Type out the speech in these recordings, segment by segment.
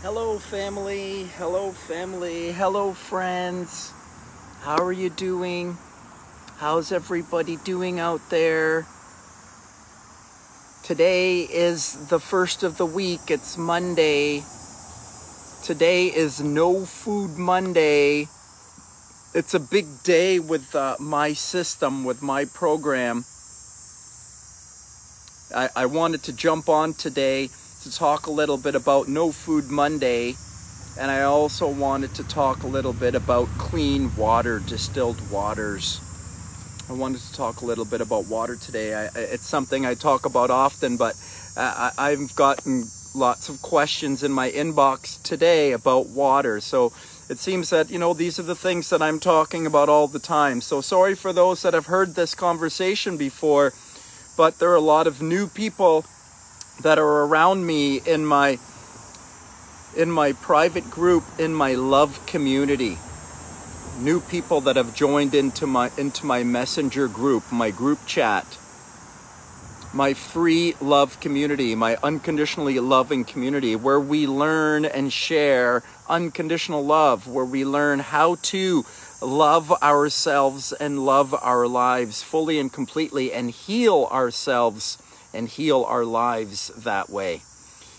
Hello family, hello friends. How are you doing? How's everybody doing out there? Today is the first of the week. It's Monday. Today is No Food Monday. It's a big day with my system, with my program. I wanted to jump on today to talk a little bit about No Food Monday, and I also wanted to talk a little bit about clean water, distilled waters. I wanted to talk a little bit about water today. It's something I talk about often, but I've gotten lots of questions in my inbox today about water. So it seems that, these are the things that I'm talking about all the time. So sorry for those that have heard this conversation before, but there are a lot of new people that are around me in my private group, in my love community. New people that have joined into my messenger group, my group chat, my free love community, my unconditionally loving community, where we learn and share unconditional love, where we learn how to love ourselves and love our lives fully and completely, and heal ourselves and heal our lives that way.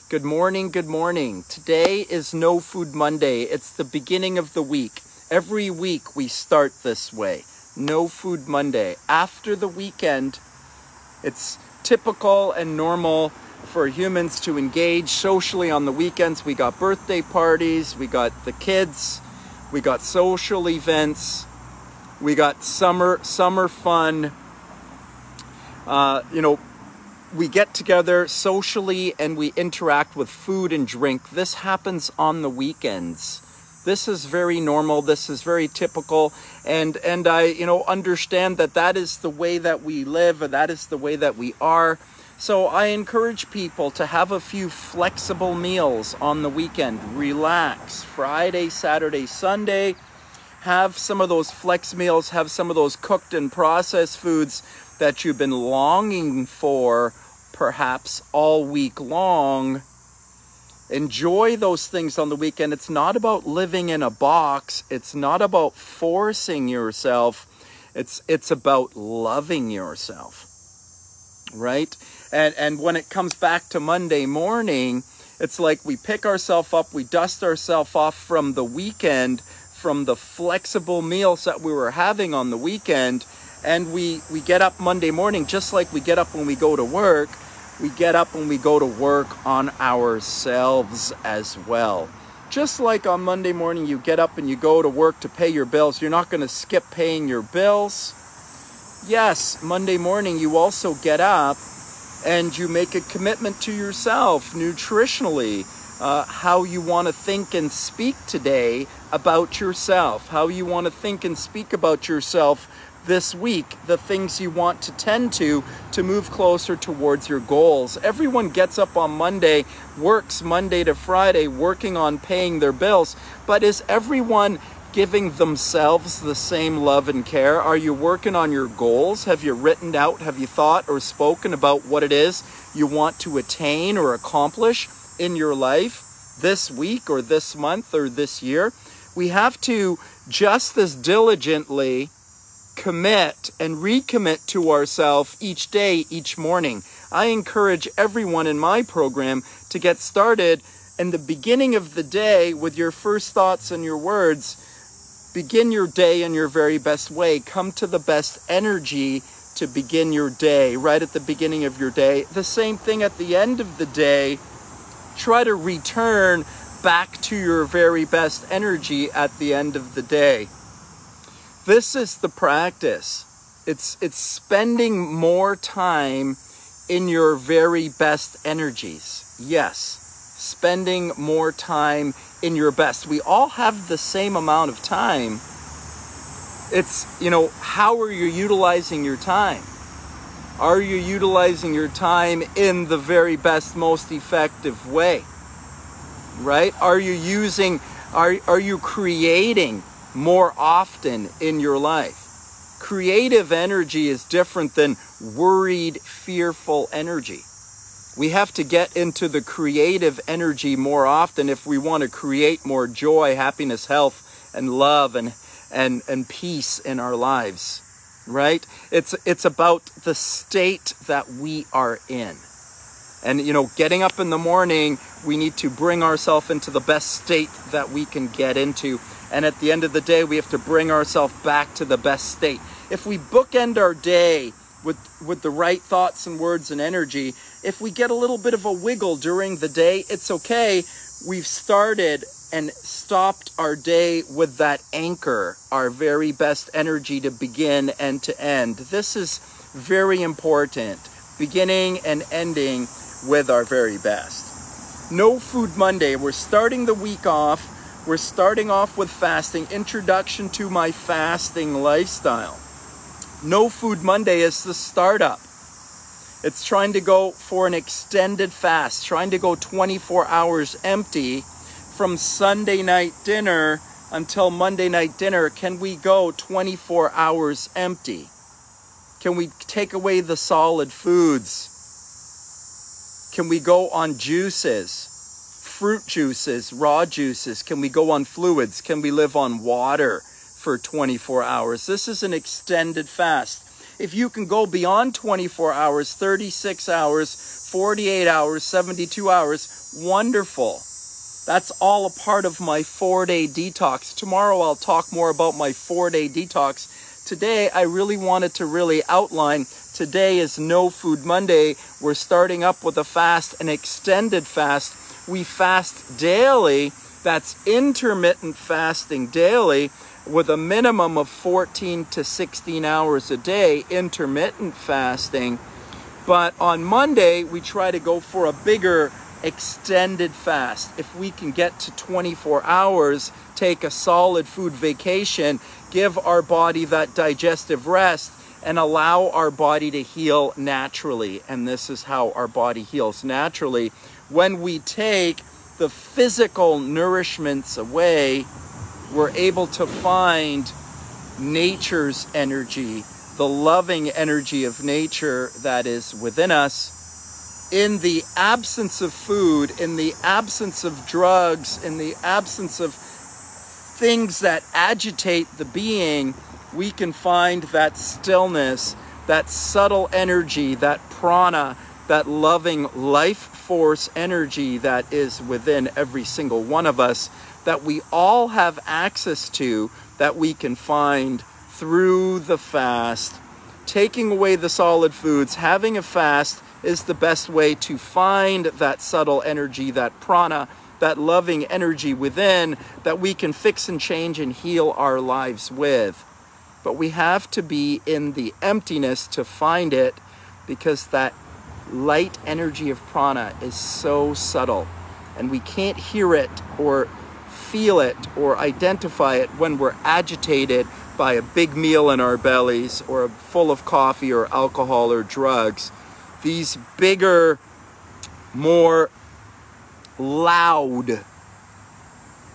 Good morning, good morning. Today is No Food Monday. It's the beginning of the week. Every week we start this way. No Food Monday. After the weekend, it's typical and normal for humans to engage socially on the weekends. We got birthday parties, we got the kids, we got social events, we got summer fun. We get together socially and we interact with food and drink. This happens on the weekends. This is very normal. This is very typical. And I, understand that is the way that we live, and that is the way that we are. So I encourage people to have a few flexible meals on the weekend. Relax. Friday, Saturday, Sunday. Have some of those flex meals. Have some of those cooked and processed foods that you've been longing for perhaps all week long. Enjoy those things on the weekend. It's not about living in a box. It's not about forcing yourself. It's about loving yourself, right? And when it comes back to Monday morning, it's like we pick ourselves up, we dust ourselves off from the weekend, from the flexible meals that we were having on the weekend, and we get up Monday morning, just like we get up when we go to work. We get up and we go to work on ourselves as well. Just like on Monday morning, you get up and you go to work to pay your bills. You're not going to skip paying your bills. Yes, Monday morning, you also get up and you make a commitment to yourself nutritionally, how you want to think and speak today about yourself, how you want to think and speak about yourself this week, the things you want to tend to move closer towards your goals. Everyone gets up on Monday, works Monday to Friday, working on paying their bills, but is everyone giving themselves the same love and care? Are you working on your goals? Have you written out, have you thought or spoken about what it is you want to attain or accomplish in your life this week or this month or this year? We have to just as diligently commit and recommit to ourselves each day, each morning. I encourage everyone in my program to get started in the beginning of the day with your first thoughts and your words. Begin your day in your very best way. Come to the best energy to begin your day right at the beginning of your day. The same thing at the end of the day. Try to return back to your very best energy at the end of the day. This is the practice. It's spending more time in your very best energies. Yes, spending more time in your best. We all have the same amount of time. It's, how are you utilizing your time? Are you utilizing your time in the very best, most effective way? Right? Are you creating more often in your life? Creative energy is different than worried, fearful energy. We have to get into the creative energy more often if we want to create more joy, happiness, health, and love and peace in our lives, right? It's about the state that we are in. And, you know, getting up in the morning, we need to bring ourselves into the best state that we can get into. And at the end of the day, we have to bring ourselves back to the best state. If we bookend our day with the right thoughts and words and energy, if we get a little bit of a wiggle during the day, it's okay. We've started and stopped our day with that anchor, our very best energy to begin and to end. This is very important, beginning and ending with our very best. No Food Monday. We're starting the week off. We're starting off with fasting. Introduction to my fasting lifestyle. No Food Monday is the startup. It's trying to go for an extended fast, trying to go 24 hours empty from Sunday night dinner until Monday night dinner. Can we go 24 hours empty? Can we take away the solid foods? Can we go on juices, fruit juices, raw juices? Can we go on fluids? Can we live on water for 24 hours? This is an extended fast. If you can go beyond 24 hours, 36 hours, 48 hours, 72 hours, wonderful. That's all a part of my 4-day detox. Tomorrow I'll talk more about my 4-day detox. Today I really wanted to outline, today is No Food Monday. We're starting up with a fast, an extended fast. We fast daily. That's intermittent fasting daily with a minimum of 14 to 16 hours a day, intermittent fasting. But on Monday, we try to go for a bigger extended fast. If we can get to 24 hours, take a solid food vacation, give our body that digestive rest, and allow our body to heal naturally. And this is how our body heals naturally. When we take the physical nourishments away, we're able to find nature's energy, the loving energy of nature that is within us. In the absence of food, in the absence of drugs, in the absence of things that agitate the being, we can find that stillness, that subtle energy, that prana, that loving life force energy that is within every single one of us, that we all have access to, that we can find through the fast. Taking away the solid foods, having a fast is the best way to find that subtle energy, that prana, that loving energy within, that we can fix and change and heal our lives with. But we have to be in the emptiness to find it, because that light energy of prana is so subtle, and we can't hear it or feel it or identify it when we're agitated by a big meal in our bellies or full of coffee or alcohol or drugs. These bigger, more loud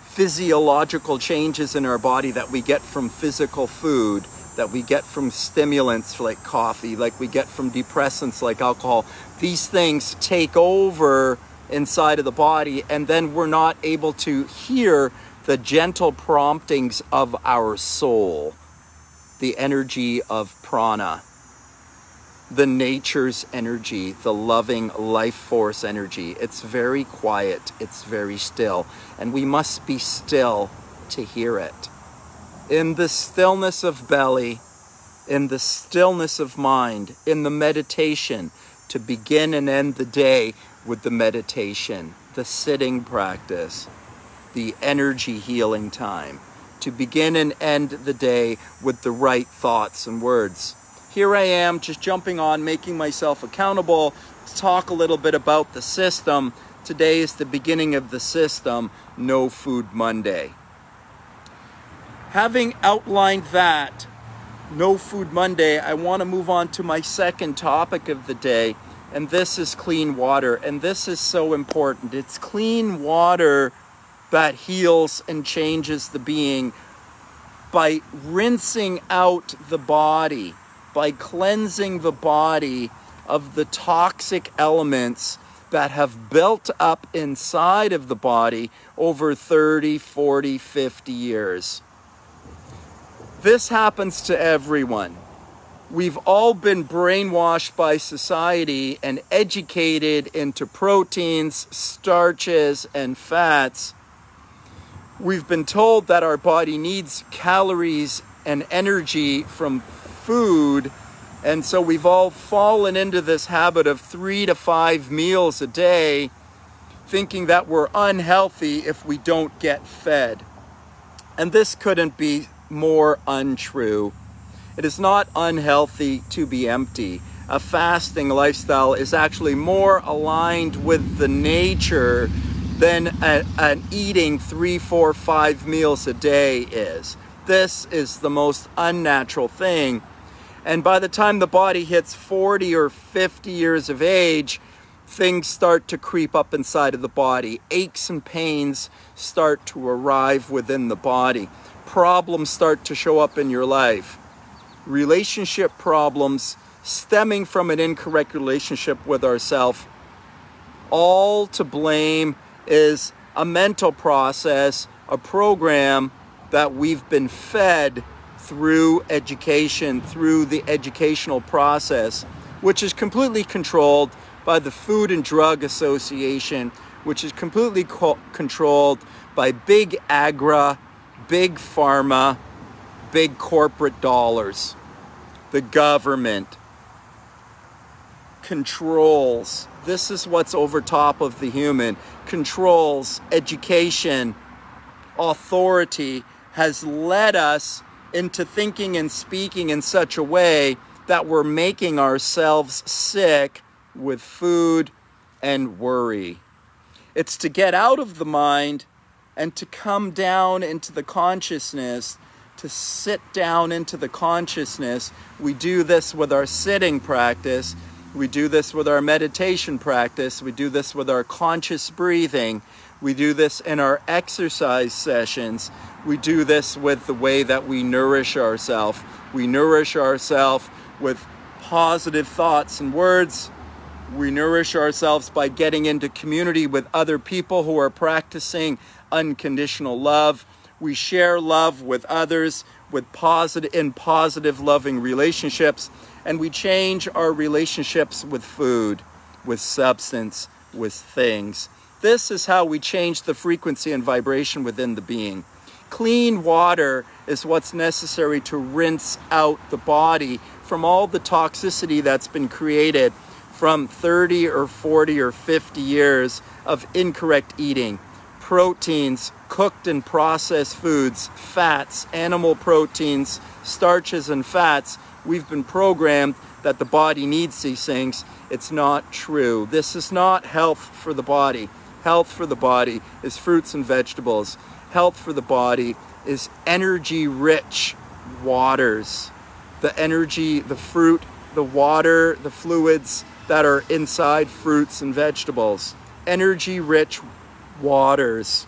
physiological changes in our body that we get from physical food, that we get from stimulants like coffee, like we get from depressants like alcohol, these things take over inside of the body, and then we're not able to hear the gentle promptings of our soul, the energy of prana, the nature's energy, the loving life force energy. It's very quiet, it's very still, and we must be still to hear it. In the stillness of belly, in the stillness of mind, in the meditation, to begin and end the day with the meditation, the sitting practice, the energy healing time, to begin and end the day with the right thoughts and words. Here I am, just jumping on, making myself accountable to talk a little bit about the system. Today is the beginning of the system, No Food Monday. Having outlined that, No Food Monday, I want to move on to my second topic of the day, and this is clean water. And this is so important. It's clean water that heals and changes the being by rinsing out the body, by cleansing the body of the toxic elements that have built up inside of the body over 30, 40, 50 years. This happens to everyone. We've all been brainwashed by society and educated into proteins, starches, and fats. We've been told that our body needs calories and energy from food, and so we've all fallen into this habit of 3 to 5 meals a day, thinking that we're unhealthy if we don't get fed. And this couldn't be more untrue. It is not unhealthy to be empty. A fasting lifestyle is actually more aligned with the nature than an eating 3, 4, 5 meals a day is. This is the most unnatural thing. And by the time the body hits 40 or 50 years of age, things start to creep up inside of the body. Aches and pains start to arrive within the body. Problems start to show up in your life. Relationship problems stemming from an incorrect relationship with ourselves. All to blame is a mental process, a program that we've been fed through education, through the educational process, which is completely controlled by the Food and Drug Association, which is completely controlled by big agri, big pharma, big corporate dollars. The government controls. This is what's over top of the human. Controls, education, authority has led us into thinking and speaking in such a way that we're making ourselves sick with food and worry. It's to get out of the mind and to come down into the consciousness, to sit down into the consciousness. We do this with our sitting practice. We do this with our meditation practice. We do this with our conscious breathing. We do this in our exercise sessions. We do this with the way that we nourish ourselves. We nourish ourselves with positive thoughts and words. We nourish ourselves by getting into community with other people who are practicing unconditional love. We share love with others with positive loving relationships, and we change our relationships with food, with substance, with things. This is how we change the frequency and vibration within the being. Clean water is what's necessary to rinse out the body from all the toxicity that's been created from 30 or 40 or 50 years of incorrect eating. Proteins, cooked and processed foods, fats, animal proteins, starches and fats. We've been programmed that the body needs these things. It's not true. This is not health for the body. Health for the body is fruits and vegetables. Health for the body is energy-rich waters. The energy, the fruit, the water, the fluids that are inside fruits and vegetables. Energy-rich waters,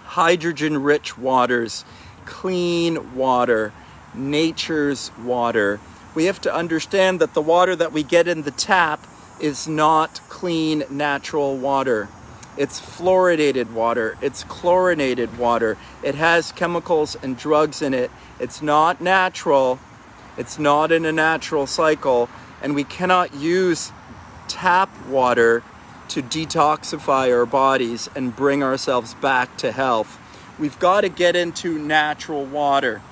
hydrogen-rich waters, clean water, nature's water. We have to understand that the water that we get in the tap is not clean, natural water. It's fluoridated water. It's chlorinated water. It has chemicals and drugs in it. It's not natural. It's not in a natural cycle. And we cannot use tap water to detoxify our bodies and bring ourselves back to health. We've got to get into natural water.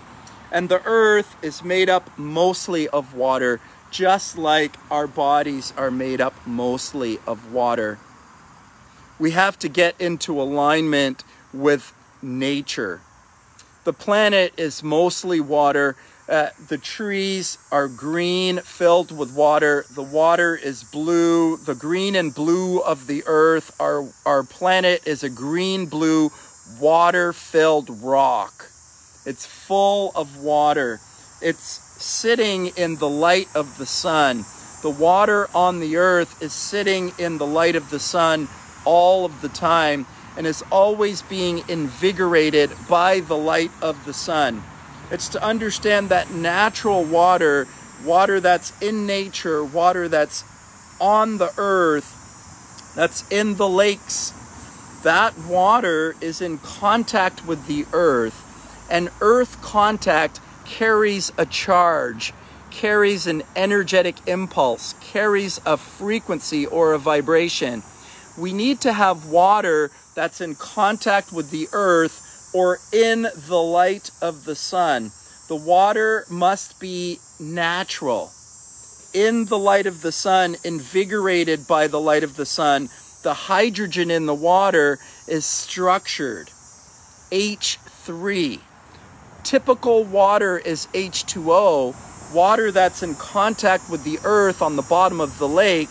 And the earth is made up mostly of water, just like our bodies are made up mostly of water. We have to get into alignment with nature. The planet is mostly water. The trees are green, filled with water. The water is blue. The green and blue of the earth. Our planet is a green-blue, water-filled rock. It's full of water. It's sitting in the light of the sun. The water on the earth is sitting in the light of the sun all of the time and is always being invigorated by the light of the sun. It's to understand that natural water, water that's in nature, water that's on the earth, that's in the lakes, that water is in contact with the earth, and earth contact carries a charge, carries an energetic impulse, carries a frequency or a vibration. We need to have water that's in contact with the earth or in the light of the sun. The water must be natural, in the light of the sun, invigorated by the light of the sun. The hydrogen in the water is structured, H3. Typical water is H2O. Water that's in contact with the earth on the bottom of the lake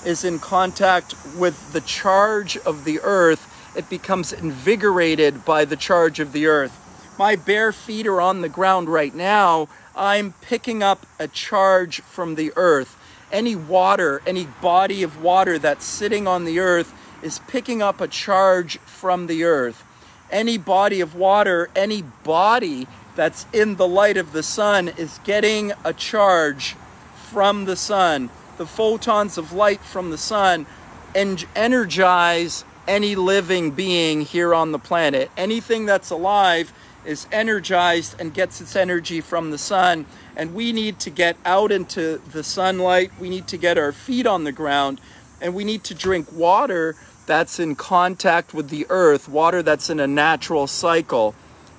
is in contact with the charge of the earth. It becomes invigorated by the charge of the earth. My bare feet are on the ground right now. I'm picking up a charge from the earth. Any water, any body of water that's sitting on the earth is picking up a charge from the earth. Any body of water, any body that's in the light of the sun is getting a charge from the sun. The photons of light from the sun energize any living being here on the planet. Anything that's alive is energized and gets its energy from the sun, and we need to get out into the sunlight. We need to get our feet on the ground, and we need to drink water that's in contact with the earth, water that's in a natural cycle.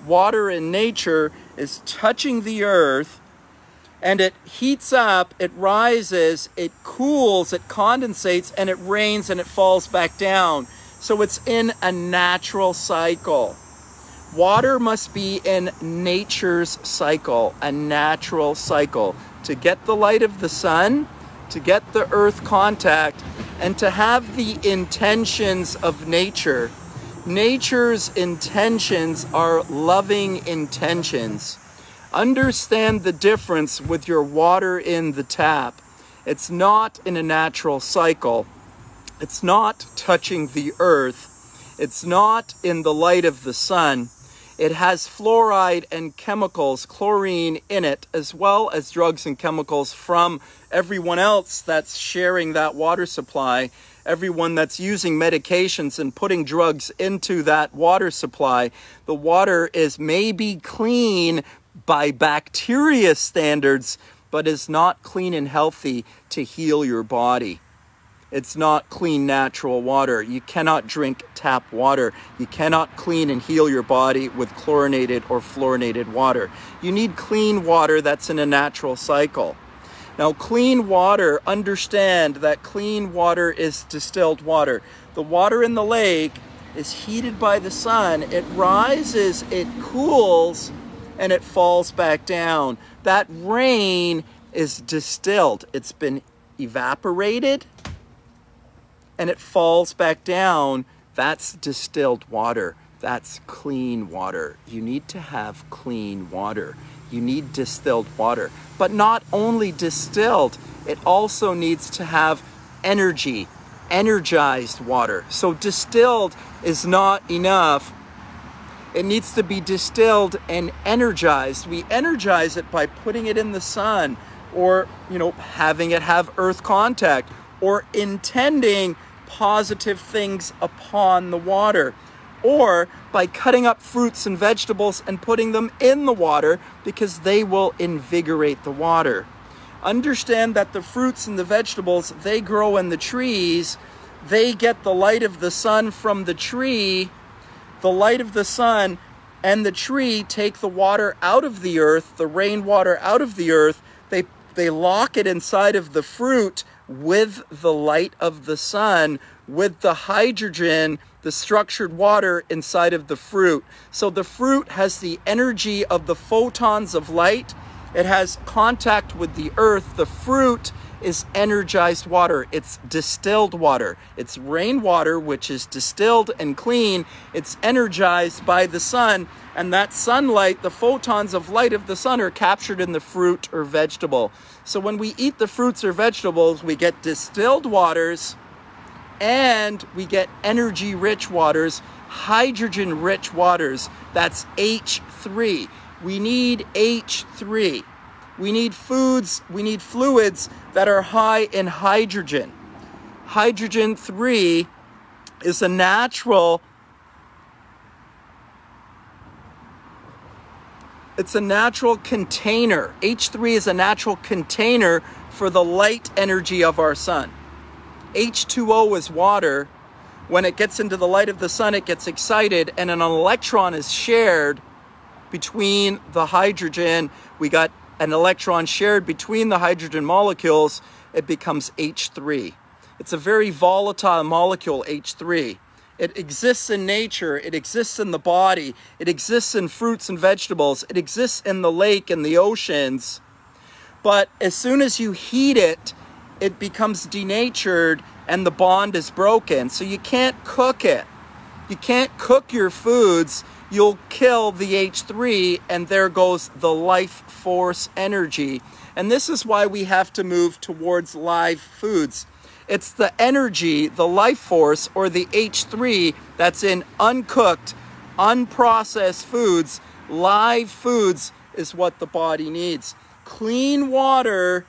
Water in nature is touching the earth, and it heats up, it rises, it cools, it condensates, and it rains and it falls back down. So it's in a natural cycle. Water must be in nature's cycle, a natural cycle, to get the light of the sun, to get the earth contact, and to have the intentions of nature. Nature's intentions are loving intentions. Understand the difference with your water in the tap. It's not in a natural cycle. It's not touching the earth. It's not in the light of the sun. It has fluoride and chemicals, chlorine in it, as well as drugs and chemicals from everyone else that's sharing that water supply, everyone that's using medications and putting drugs into that water supply. The water is maybe clean by bacteria standards, but is not clean and healthy to heal your body. It's not clean, natural water. You cannot drink tap water. You cannot clean and heal your body with chlorinated or fluorinated water. You need clean water that's in a natural cycle. Now, clean water, understand that clean water is distilled water. The water in the lake is heated by the sun. It rises, it cools, and it falls back down. That rain is distilled. It's been evaporated, and it falls back down. That's distilled water. That's clean water. You need to have clean water. You need distilled water. But not only distilled, it also needs to have energy, energized water. So distilled is not enough. It needs to be distilled and energized. We energize it by putting it in the sun, or, having it have earth contact, or intending positive things upon the water, or by cutting up fruits and vegetables and putting them in the water, because they will invigorate the water. Understand that the fruits and the vegetables, they grow in the trees. They get the light of the sun from the tree. The light of the sun and the tree take the water out of the earth, the rainwater out of the earth. They lock it inside of the fruit with the light of the sun, with the hydrogen, the structured water inside of the fruit. So the fruit has the energy of the photons of light. It has contact with the earth. The fruit is energized water. It's distilled water. It's rainwater, which is distilled and clean. It's energized by the sun, and that sunlight, the photons of light of the sun, are captured in the fruit or vegetable. So when we eat the fruits or vegetables, we get distilled waters, and we get energy-rich waters, hydrogen-rich waters. That's H3. We need H3. We need foods, we need fluids that are high in hydrogen. Hydrogen 3 is a natural, it's a natural container. H3 is a natural container for the light energy of our sun. H2O is water. When it gets into the light of the sun, it gets excited, and an electron is shared between the hydrogen. We got an electron shared between the hydrogen molecules. It becomes H3. It's a very volatile molecule, H3. It exists in nature. It exists in the body. It exists in fruits and vegetables. It exists in the lake and the oceans. But as soon as you heat it, it becomes denatured and the bond is broken. So you can't cook it. You can't cook your foods. You'll kill the H3, and there goes the life force energy. And this is why we have to move towards live foods. It's the energy, the life force, or the H3 that's in uncooked, unprocessed foods. Live foods is what the body needs. Clean water,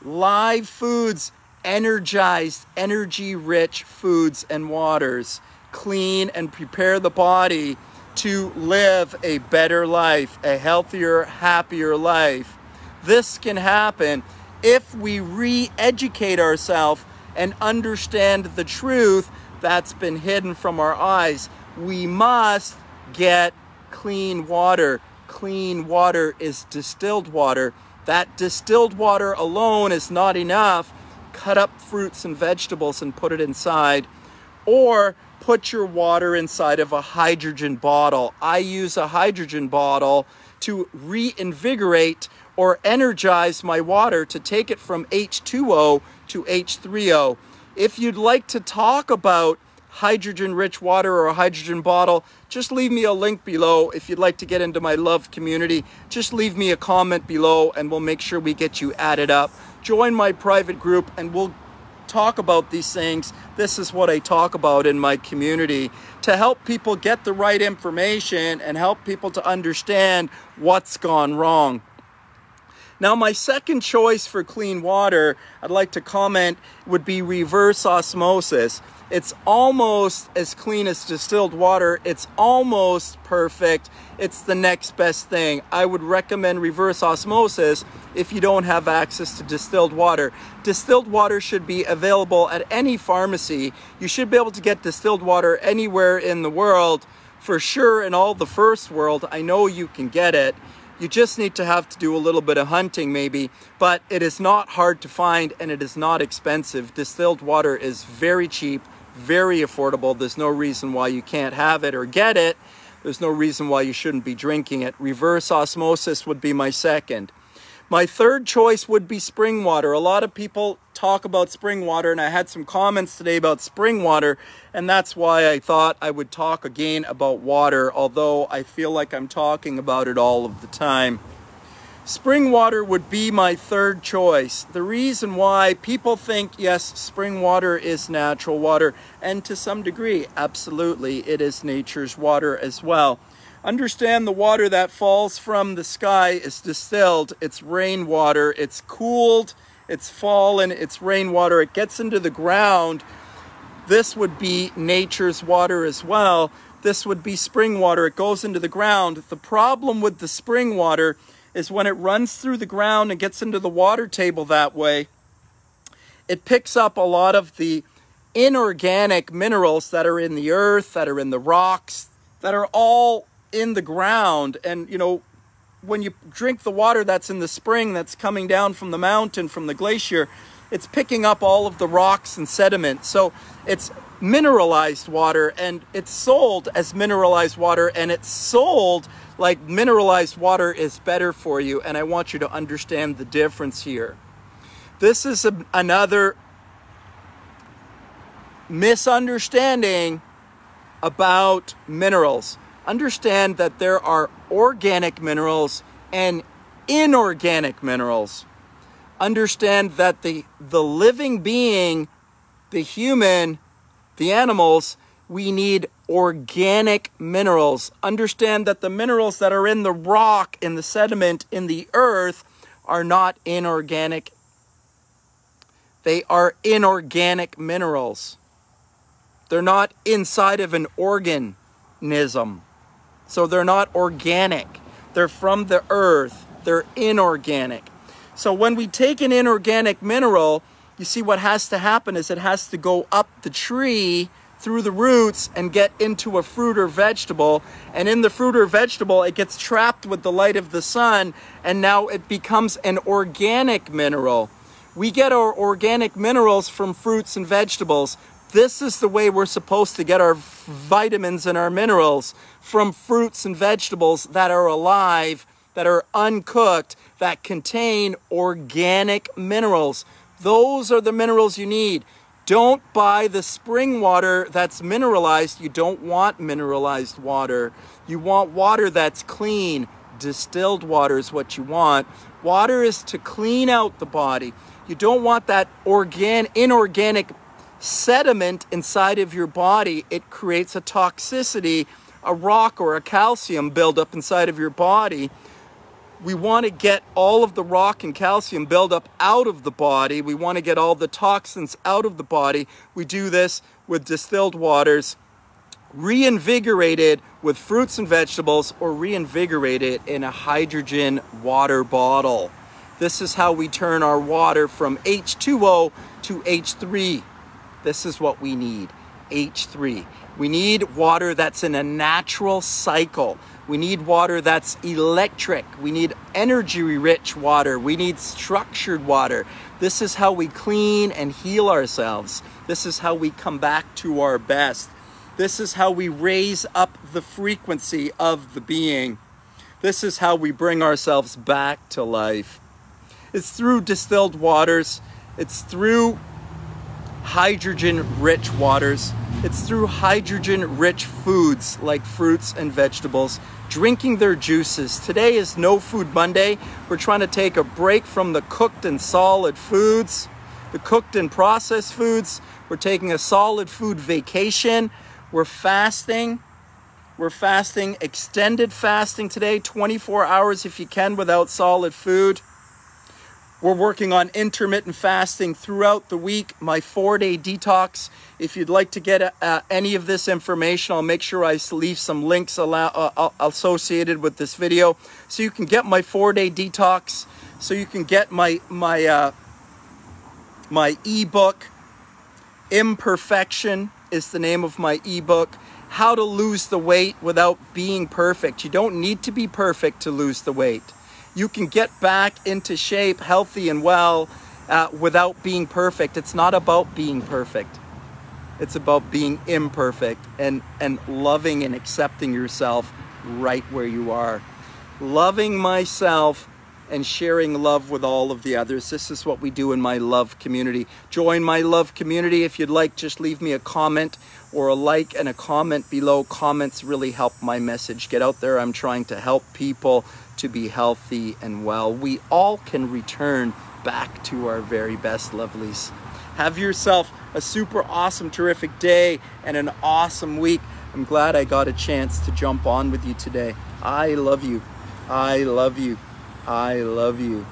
live foods, energized, energy-rich foods and waters. Clean and prepare the body to live a better life, a healthier, happier life. This can happen if we re-educate ourselves and understand the truth that's been hidden from our eyes. We must get clean water. Clean water is distilled water. That distilled water alone is not enough. Cut up fruits and vegetables and put it inside. Or put your water inside of a hydrogen bottle. I use a hydrogen bottle to reinvigorate or energize my water, to take it from H2O to H3O. If you'd like to talk about hydrogen-rich water or a hydrogen bottle, just leave me a link below. If you'd like to get into my love community, just leave me a comment below and we'll make sure we get you added up. Join my private group and we'll talk about these things. This is what I talk about in my community to help people get the right information and help people to understand what's gone wrong. Now, my second choice for clean water, I'd like to comment, would be reverse osmosis. It's almost as clean as distilled water. It's almost perfect. It's the next best thing. I would recommend reverse osmosis if you don't have access to distilled water. Distilled water should be available at any pharmacy. You should be able to get distilled water anywhere in the world. For sure, in all the first world, I know you can get it. You just need to have to do a little bit of hunting maybe, but it is not hard to find and it is not expensive. Distilled water is very cheap, very affordable. There's no reason why you can't have it or get it. There's no reason why you shouldn't be drinking it. Reverse osmosis would be my second. My third choice would be spring water. A lot of people talk about spring water, and I had some comments today about spring water, and that's why I thought I would talk again about water, although I feel like I'm talking about it all of the time. Spring water would be my third choice. The reason why people think, yes, spring water is natural water, and to some degree, absolutely, it is nature's water as well. Understand the water that falls from the sky is distilled. It's rainwater. It's cooled. It's fallen. It's rainwater. It gets into the ground. This would be nature's water as well. This would be spring water. It goes into the ground. The problem with the spring water is when it runs through the ground and gets into the water table that way, it picks up a lot of the inorganic minerals that are in the earth, that are in the rocks, that are all in the ground. And you know, when you drink the water that's in the spring, that's coming down from the mountain, from the glacier, it's picking up all of the rocks and sediment. So it's mineralized water, and it's sold as mineralized water, and it's sold like mineralized water is better for you. And I want you to understand the difference here. This is another misunderstanding about minerals. Understand that there are organic minerals and inorganic minerals. Understand that the living being, the human, the animals, we need organic minerals. Understand that the minerals that are in the rock, in the sediment, in the earth are not inorganic. They are inorganic minerals. They're not inside of an organism. So they're not organic. They're from the earth. They're inorganic. So when we take an inorganic mineral, you see what has to happen is it has to go up the tree through the roots and get into a fruit or vegetable. And in the fruit or vegetable, it gets trapped with the light of the sun, and now it becomes an organic mineral. We get our organic minerals from fruits and vegetables. This is the way we're supposed to get our vitamins and our minerals, from fruits and vegetables that are alive, that are uncooked, that contain organic minerals. Those are the minerals you need. Don't buy the spring water that's mineralized. You don't want mineralized water. You want water that's clean. Distilled water is what you want. Water is to clean out the body. You don't want that inorganic sediment inside of your body. It creates a toxicity, a rock or a calcium buildup inside of your body. We want to get all of the rock and calcium buildup out of the body. We want to get all the toxins out of the body. We do this with distilled waters, reinvigorated with fruits and vegetables, or reinvigorated in a hydrogen water bottle. This is how we turn our water from H2O to H3. This is what we need, H3. We need water that's in a natural cycle. We need water that's electric. We need energy-rich water. We need structured water. This is how we clean and heal ourselves. This is how we come back to our best. This is how we raise up the frequency of the being. This is how we bring ourselves back to life. It's through distilled waters. It's through hydrogen-rich waters. It's through hydrogen-rich foods like fruits and vegetables, drinking their juices. Today is No Food Monday. We're trying to take a break from the cooked and solid foods, the cooked and processed foods. We're taking a solid food vacation. We're fasting. We're fasting, extended fasting today, 24 hours if you can without solid food. We're working on intermittent fasting throughout the week, my 4-day detox. If you'd like to get any of this information, I'll make sure I leave some links associated with this video, so you can get my 4-day detox, so you can get my ebook. Imperfection is the name of my ebook. How to lose the weight without being perfect. You don't need to be perfect to lose the weight. You can get back into shape, healthy and well, without being perfect. It's not about being perfect. It's about being imperfect and loving and accepting yourself right where you are. Loving myself and sharing love with all of the others. This is what we do in my love community. Join my love community. If you'd like, just leave me a comment or a like and a comment below. Comments really help my message get out there. I'm trying to help people to be healthy and well. We all can return back to our very best, lovelies. Have yourself a super awesome, terrific day and an awesome week. I'm glad I got a chance to jump on with you today. I love you. I love you. I love you.